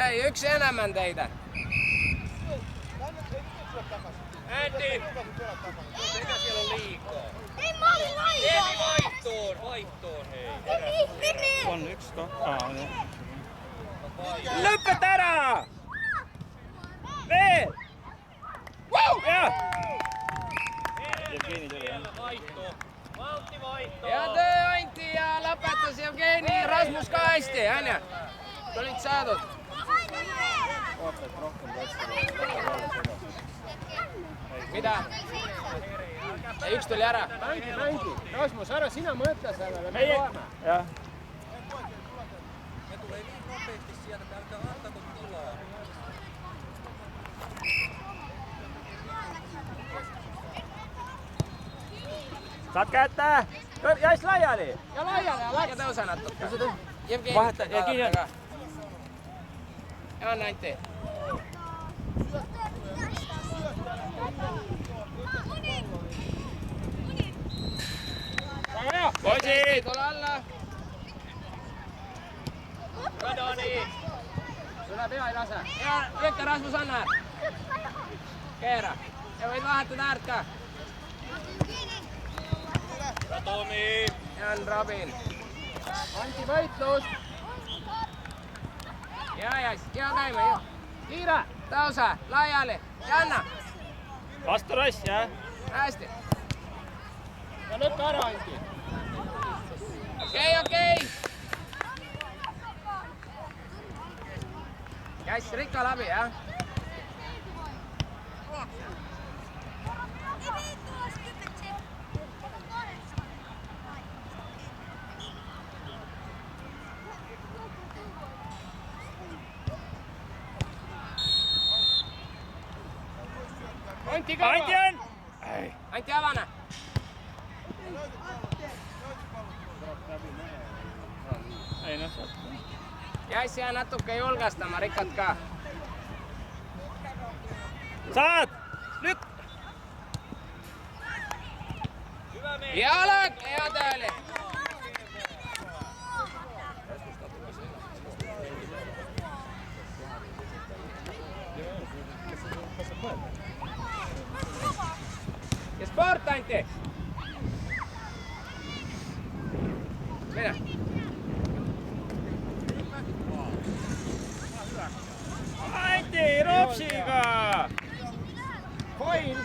Ei, yksi enemmän teitä. Andy! Mikä siellä on liikaa? Ei, mä olin laivaa! Emi vaihtoon hei! Mimi! On yksi, kaksi. Lyppät ära! Veel! Wow! Ja! Jevgeni tuli jah. Vaihto! Valtti vaihto! Ja töö Antti ja lõpetas Jevgeni, Rasmus ka hästi, onju? Tulid saadud. Vaata, et rohkem kaitsta. Mida? Ja üks tuli ära. Mängi. Rasmus, ära sina mõtle sellele, me loeme. Jah. Me tulee niin nopeasti sieltä, että älkää antako tilaa. Saad kätte! Jäis laiali! Ja laiali ja lähkä tõusa natuke. Jevgeni. Vaheta, ja kinni. Ja on Antti. Poisid! Tule alla. Kadoni! Üle pea ei lase. Ja Jekka Rasmus anna. Keera. Ja võid vahetada äärt ka. Tomi! Ja on Robin. Anti võitlus. Ja käime ju. Kiire. Tõusa, laiali. Ja anna. Vastu rass, jah? Hästi. Ja lükka ära, Anti. Okei. Käis Rikka läbi, jah? Antti ka! Antti on! Antti avane! Ei noh, saad. Jäis jää natuke julgastama, Rikat ka. Saad! Lükk! Jalak! Hea töö oli! Ja sport, Antti! Mene! Antti, ropsiga! Foil.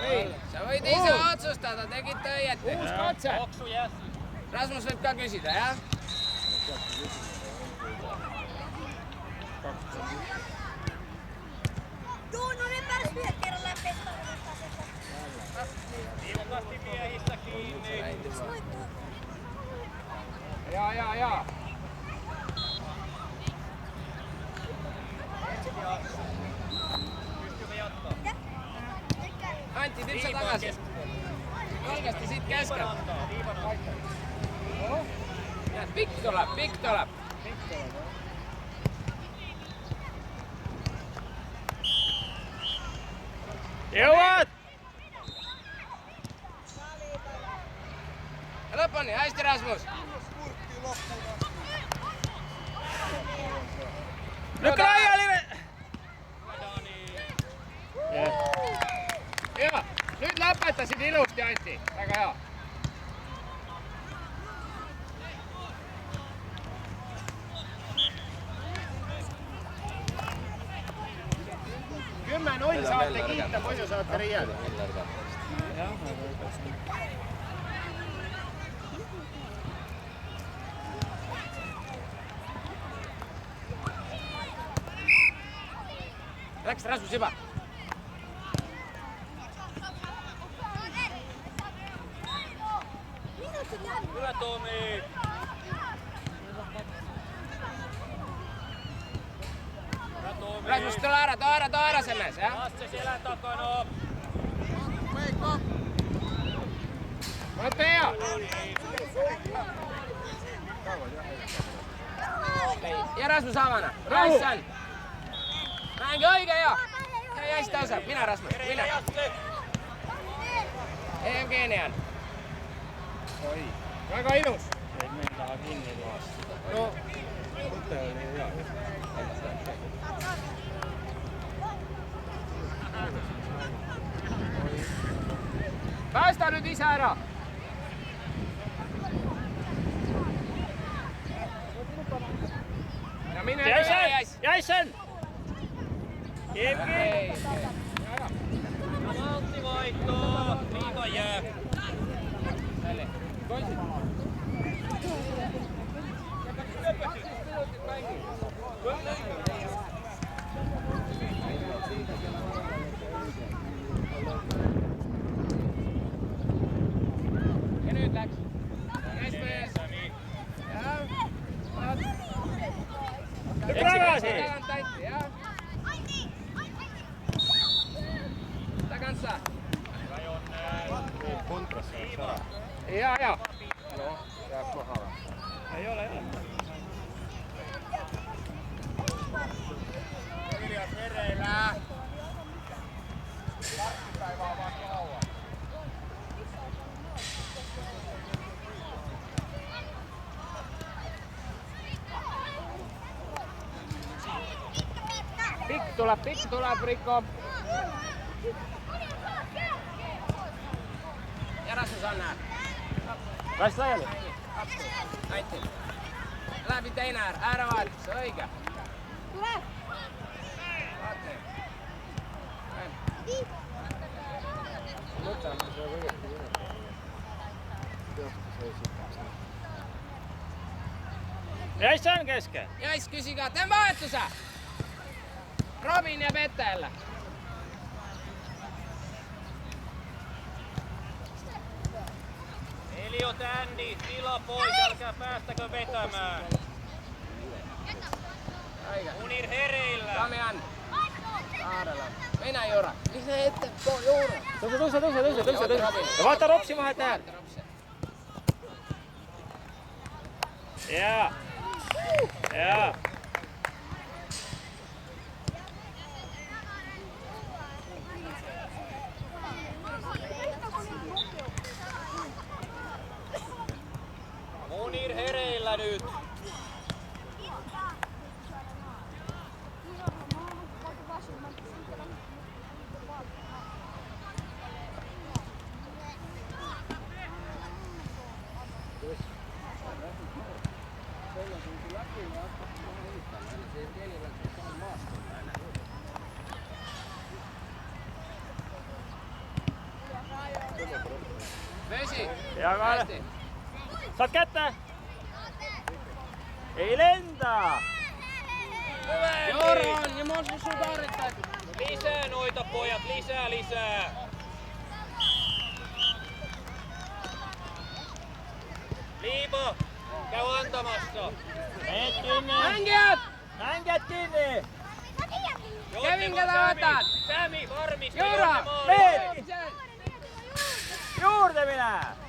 Ei, sa võid ise otsustada, tegid õieti. Uus katse. Oksu jäs! Rasmus võib ka küsida, jah? Tuun oli pääs yhden kerran läpi. Tiukasti miehistä kiinni! Ja. Pystymme jatkaa? Antti, tipsa tagasi. Julgesti siit keskel. Viivan antaa. Ja pikk tuleb. Jõuad! Ja lõpuni, hästi Rasmus. Lükka laiali! Ja, nüüd lõpetasid ilusti, Antti. Väga hea. Kümme 0 saate kiita, muidu saate riielda. Läks Rasmus juba. Hyvä Tomi! Hyvä Tomi! Rasmus, tule ära see mees, jah? Lasse selän takana! Olete hea! Ja Rasmus avana. Raissan! Mängi õige ja! Ja hästi tasab. Mine Rasmus, mine! Evgenian! oi, väga ilus. Me ei taha kinni tuua. No, mõte oli hea. Päästa nüüd ise ära! Ja mine Jäisen! Jevgeni! Maltti vaihto! Liiga jää! Ja nüüd läks. Käis mees. Tagasi! Tagant saa. Kontrast saaks ära. Ja. No, jääb maha. Ei ole. Viljas vereillä. Parkkipäivää vaan kauan. Pikk tuleb Rikko. Ja Rasmus Annar. Läks laiali. Antti. Läbi teine äärevaatus, õige. Tule! Mõtleme, see on õieti üle. Teostus ei sitaks. Jäisen keske. Ja siis küsi ka, teen vahetuse. Robin jääb ette jälle. Eliot Andy, tila pois, älkää päästäkö vetämään. Õige. Munir hereillä. Damian. Saarela. Mine Jura. Mis see ette? Jura. Tõuse. Ja vaata ropsi vahet näed. Jaa. Munir hereillä nyt. Vesi. Hea Kaale. Saad kätte? Ei lenda! Jura on ja mä oon sun tarvittaa. Lisää noita pojat, lisää. Liipo, käy antamassa. Menet kinni! Mängijät kinni! Kevin, ketä otat? Sami, varmista. Jura! Meet! Juurde mine!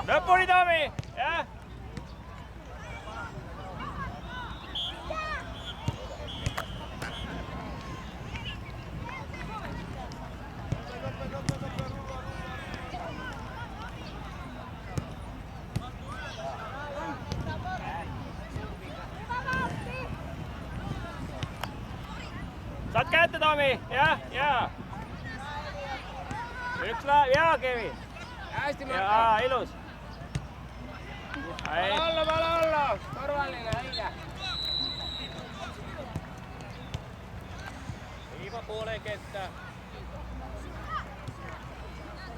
Lõpuni, Tomi! Jah? Saad kätte, Tomi! Jah! Üks läheb, jaa, Kevin! Hästi Jaa, ilus! Pala olla! Turvallinen, õige! Liiva puoleen kenttää.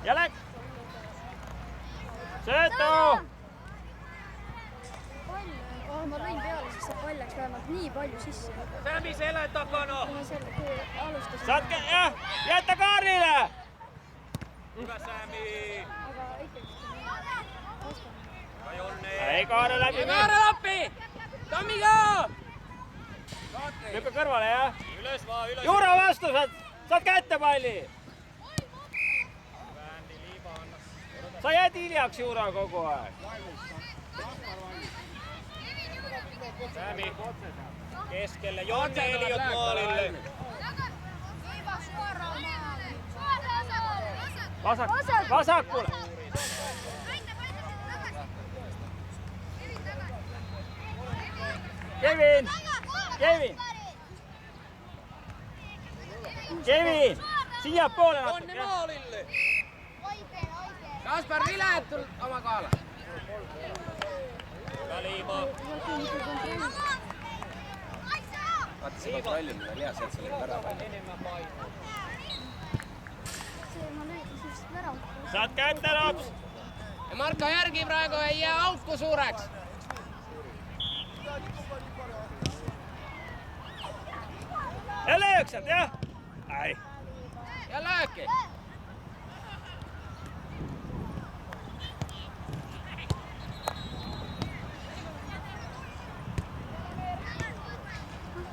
ja läks. Söötu! Pall, ma lõin peale, siis see pall läks vähemalt nii palju sisse. Sämi selän takana! Kui ma selle alustasin. Saatke, jah, jätta Kaarile! Hyvä Sämi! Aga ikkagi. Vai Jonne! Ei Kaare läbi. ja Kaarel appi! Tommiga! Lükka kõrvale, jah. Ylös vaan, ylös! Juura vastu, saad kätte palli. Väänti liiva anna. Sa jääd hiljaks Juura kogu aeg. Sämi keskelle. Jonne Eliot maalille. Vasakule. Kevin! Siiapoole natuke. Jonne maalille. Kaspar Vilet tuli oma kaala. Hyvä liiva. vaata see kontrollimine on hea, sealt sa lõid ära välja. Enemmän painoa. See ma lõin siis ära. Saad kätte, Rops. Ja Marko järgi praegu ei jää auku suureks. Ja löök sealt, jah. Ai. Ja lööki.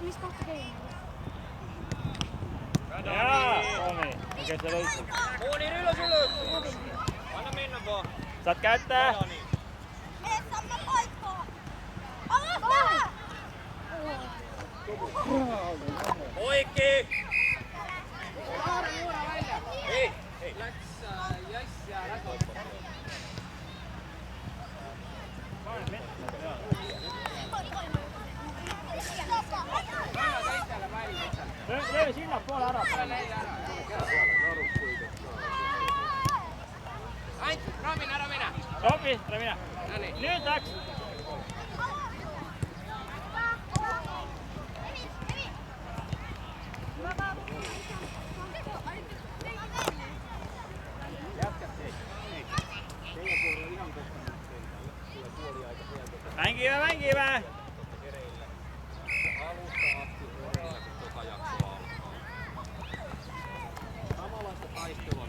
Mis kohta käin? Jaa, Tomi. Mikä se löi? Muunir ylös! Anna mennä vaan. Saat kätte. Jani. Poikki! Hei! Hei! Läks Jass ja Rago. Löö sinnapoole ära. Ant, Robin, ära mine. Ropi, ära mine. Nonii. Nüüd läks. Mängime! Alusta asti tota jaksoa alkaa. Samanlaista taistelua